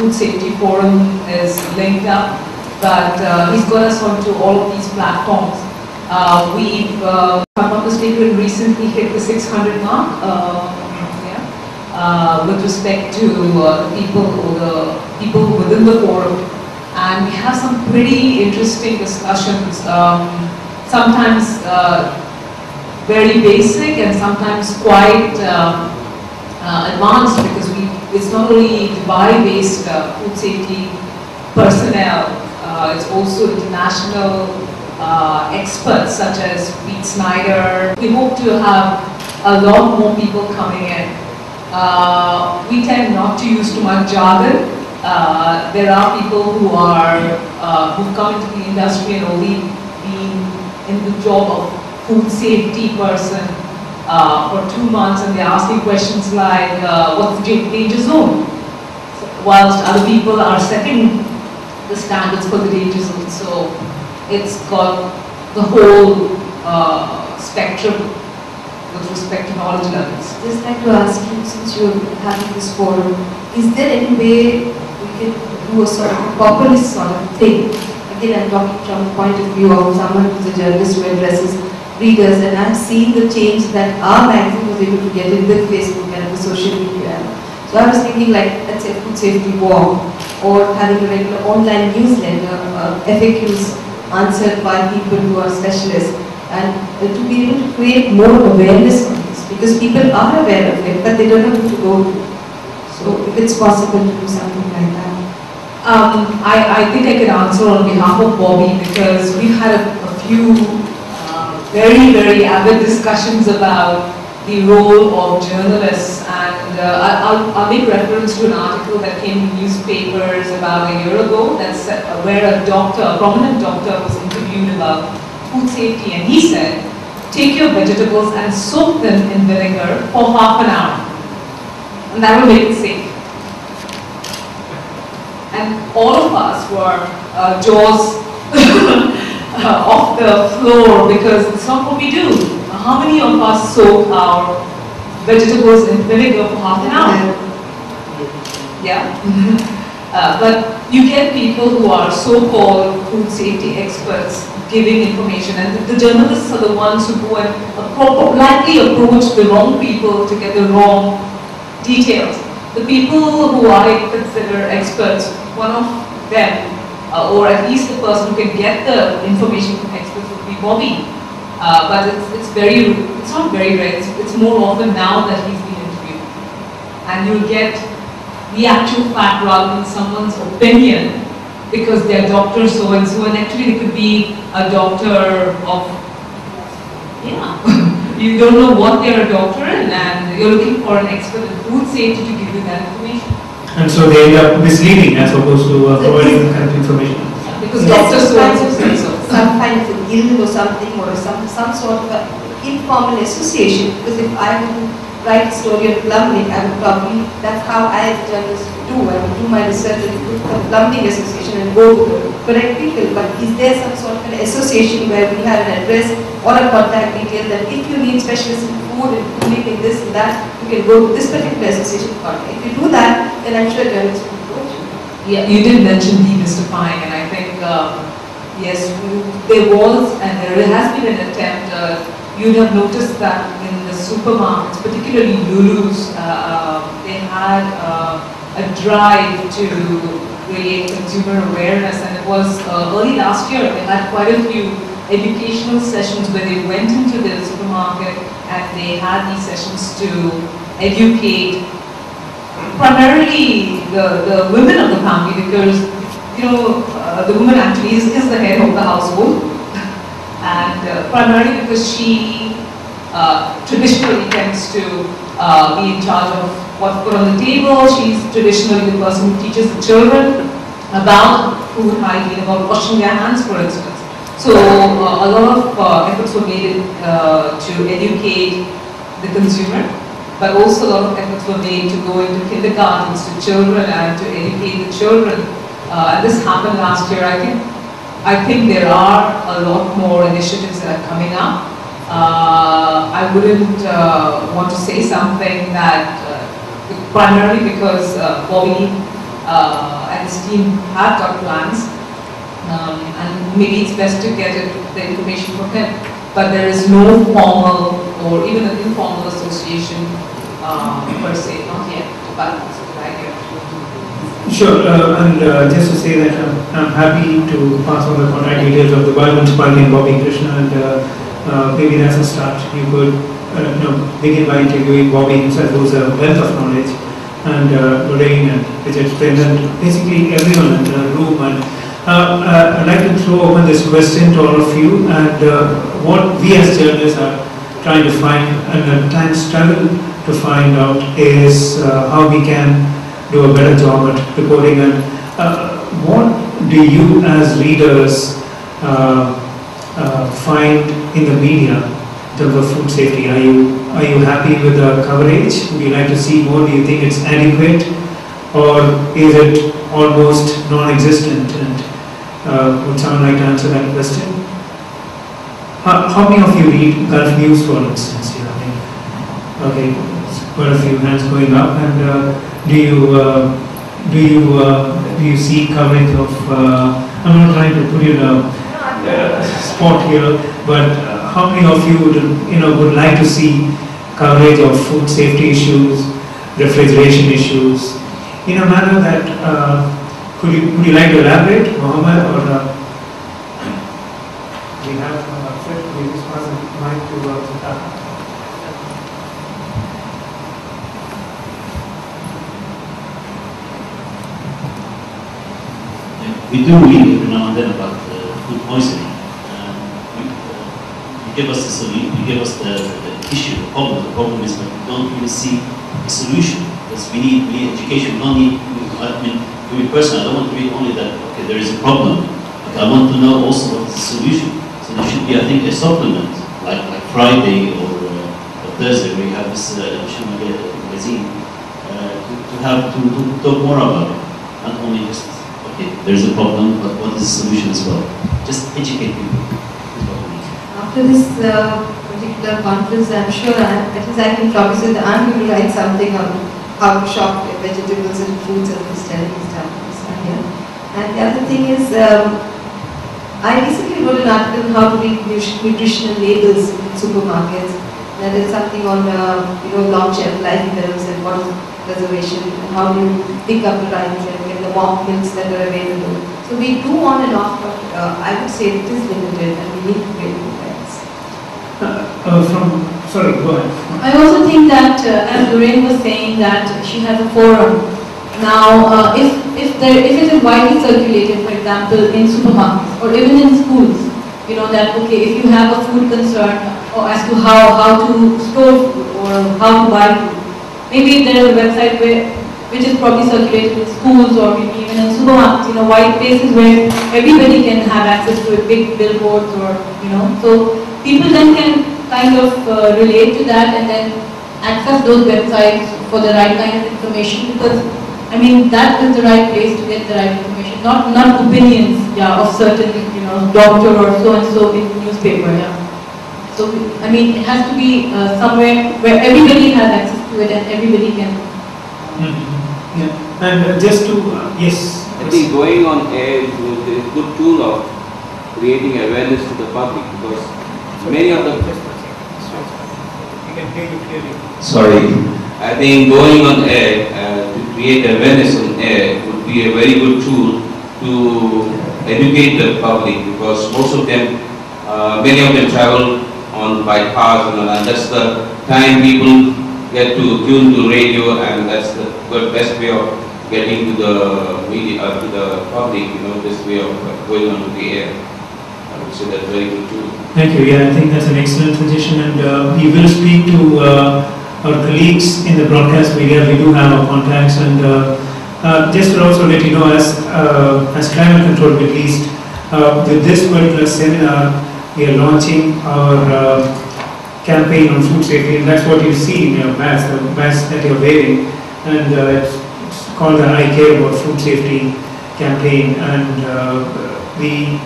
Food Safety Forum is linked up, but he's got us onto all of these platforms. We've, if I'm not mistaken, recently hit the 600 mark with respect to the people within the forum, and we have some pretty interesting discussions. Sometimes very basic and sometimes quite advanced, because it's not only Dubai-based food safety personnel, it's also international experts such as Pete Snyder. We hope to have a lot more people coming in. We tend not to use too much jargon. There are people who've come into the industry and only been in the job of food safety person for 2 months, and they're asking questions like, what's the danger zone? Whilst other people are setting the standards for the danger zone. So it's got the whole spectrum with respect to knowledge levels. Just like to ask you, since you're having this forum, is there any way we can do a sort of populist sort of thing? Again, I'm talking from the point of view of someone who's a journalist who addresses readers, and I've seen the change that our magazine was able to get in with Facebook and the social media. So I was thinking, like, let's say Food Safety Walk, or having a regular online newsletter, FAQs answered by people who are specialists, and to be able to create more awareness on this, because people are aware of it, but they don't know who to go to. So if it's possible to do something like that. I think I can answer on behalf of Bobby, because we've had a few very, very avid discussions about the role of journalists, and I'll make reference to an article that came in newspapers about a year ago that's where a prominent doctor was interviewed about food safety, and he said, take your vegetables and soak them in vinegar for half an hour, and that will make it safe. And all of us were jaws off the floor, because it's not what we do. How many of us soak our vegetables in vinegar for half an hour? Yeah. But you get people who are so-called food safety experts giving information, and the journalists are the ones who go and likely approach the wrong people to get the wrong details. The people who I consider experts, one of them, or at least the person who can get the information from experts, would be Bobby. But it's not very rare. It's more often now that he's been interviewed, and you'll get the actual fact rather than someone's opinion, because they're doctor so and so, and actually they could be a doctor of, you don't know what they're a doctor in, and you're looking for an expert in food safety to give you that information. And so they end up misleading as opposed to providing the kind of information. Yeah, because doctors so and so say so. Some kind of a guild or something, or some sort of informal association. Because if I were to write a story on plumbing, I would probably, that's how I as a journalist do. I would do my research and look for the plumbing association and go to the correct people. But is there some sort of an association where we have an address or a contact detail that if you need specialists in food and cooling and this and that, you can go to this particular association contact. If you do that, then I'm sure journalists will approach you. Yeah, you did mention demystifying, and I think yes, there was and there has been an attempt. You'd have noticed that in the supermarkets, particularly Lulu's, they had a drive to create consumer awareness, and it was early last year. They had quite a few educational sessions where they went into the supermarket and they had these sessions to educate primarily the women of the family, because the woman actually is the head of the household, and primarily because she traditionally tends to be in charge of what's put on the table. She's traditionally the person who teaches the children about food hygiene, about washing their hands, for instance. So a lot of efforts were made to educate the consumer, but also a lot of efforts were made to go into kindergartens to children and to educate the children. And this happened last year. I think there are a lot more initiatives that are coming up. I wouldn't want to say something that primarily because Bobby and his team have got plans. And maybe it's best to get the information from him. But there is no formal or even an informal association per se, not yet. But sure, and just to say that I'm happy to pass on the contact details of the Municipality and Bobby Krishna, and maybe as a start you could begin by interviewing Bobby himself, who's a wealth of knowledge, and Lorraine and Richard Springs, and basically everyone in the room. And I'd like to throw open this question to all of you, and what we as journalists are trying to find and at times struggle to find out is how we can do a better job at reporting. And what do you as readers find in the media in terms of food safety? Are you happy with the coverage? Would you like to see more? Do you think it's adequate, or is it almost non-existent? And would someone like to answer that question? How many of you read Gulf News, for instance? Okay, quite a few hands going up. And do you see coverage of? I'm not trying to put you in a spot here, but how many of you would like to see coverage of food safety issues, refrigeration issues, in a manner that would you like to elaborate, Mohammed, or we have Fred? We just pass the mic to Zita. We do read every now and then about food poisoning. You give us the solution, you give us the issue, the problem. The problem is that we don't really see a solution. Because we need education. We don't need. I mean, to me personally, I don't want to read only that. Okay, there is a problem. But I want to know also what is the solution. So there should be, I think, a supplement like Friday or Thursday, where you have this additional magazine to talk more about it, not only just. There's a problem, but what is the solution as well? Just educate people. After this particular conference, I'm sure at least I can promise you that I'm going to write something on how to shop vegetables and fruits and this telling stuff. And the other thing is, I recently wrote an article on how to read nutritional labels in supermarkets. That is something on long shelf life bills and what is preservation and how do you pick up the right milk and the mock milks that are available. So we do on and off, but I would say it is limited and we need to create new things. Sorry, go ahead. I also think that, as Lorraine was saying, that she has a forum. Now, if it is widely circulated, for example, in supermarkets or even in schools, that okay, if you have a food concern or as to how to store food or how to buy food, maybe there is a website which is probably circulated in schools or maybe even in supermarkets, wide places where everybody can have access to it, big billboards or, so people then can kind of relate to that and then access those websites for the right kind of information, because I mean that is the right place to get the right information, not opinions of certain doctor or so and so in the newspaper. So I mean it has to be somewhere where everybody has access to it and everybody can. Yeah, and just to yes. I think going on air is a good tool of creating awareness to the public, because many of the. You can hear you clearly. Sorry, I think going on air to create awareness on air would be a very good tool to educate the public, because most of them, many of them travel by cars and that's the time people get to tune to radio, and that's the best way of getting to the media, to the public, this way of going on to the air. I would say that's very good too. Thank you. Yeah, I think that's an excellent suggestion, and we will speak to our colleagues in the broadcast media. We do have our contacts, and just to also let you know, as Climate Control Middle East, with this particular seminar, we are launching our campaign on food safety, and that's what you see in your badge, the badge that you're wearing, and it's called the I Care About Food Safety campaign, and we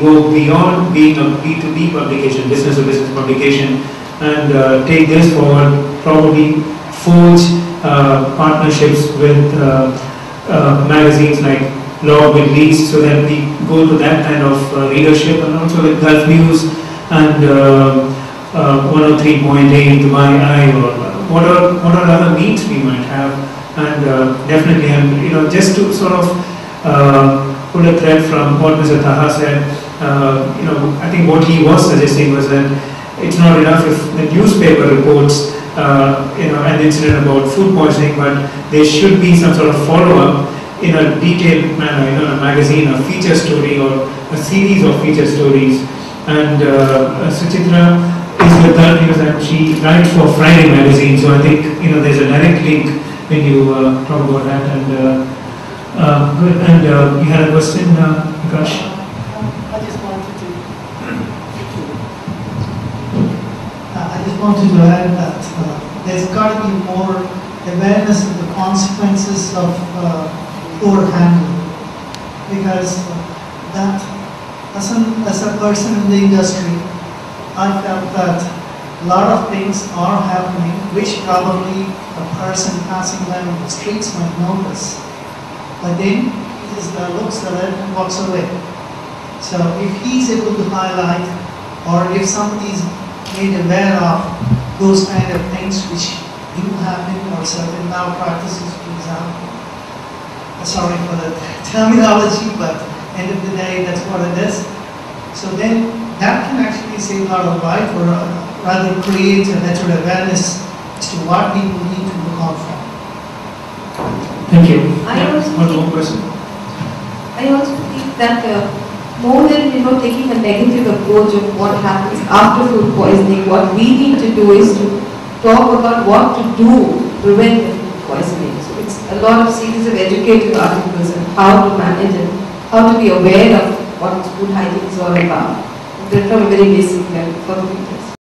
go beyond being a B2B publication, business to business publication, and take this forward, probably forge partnerships with magazines like Log with Least, so that we go to that kind of readership, and also like Gulf News and 103.8 Dubai Eye, or what are other means we might have, and definitely, and just to sort of pull a thread from what Mr. Taha said, I think what he was suggesting was that it's not enough if the newspaper reports an incident about food poisoning, but there should be some sort of follow-up in a detailed manner, a magazine, a feature story, or a series of feature stories. And Suchitra is with Gulf News, and she writes for Friday magazine, so I think there's a direct link when you talk about that. And good. And you had a question, Vikash? I just wanted to add that there's got to be more awareness of the consequences of poor handling, because that, as a person in the industry, I felt that a lot of things are happening which probably a person passing by on the streets might notice, but then he just looks at it and walks away. So if he's able to highlight, or if somebody's made aware of those kind of things which do happen, or certain malpractices, for example. Sorry for the terminology, but end of the day, that's what it is. So then that can actually save a lot of life, or rather create a better awareness as to what people need to look out for. Thank you. I One more person. I also think that more than taking a negative approach of what happens after food poisoning, what we need to do is to talk about what to do to prevent the food poisoning. So it's a lot of series of educative articles on how to manage it, how to be aware of what food hygiene is all about. From a very basic level for the people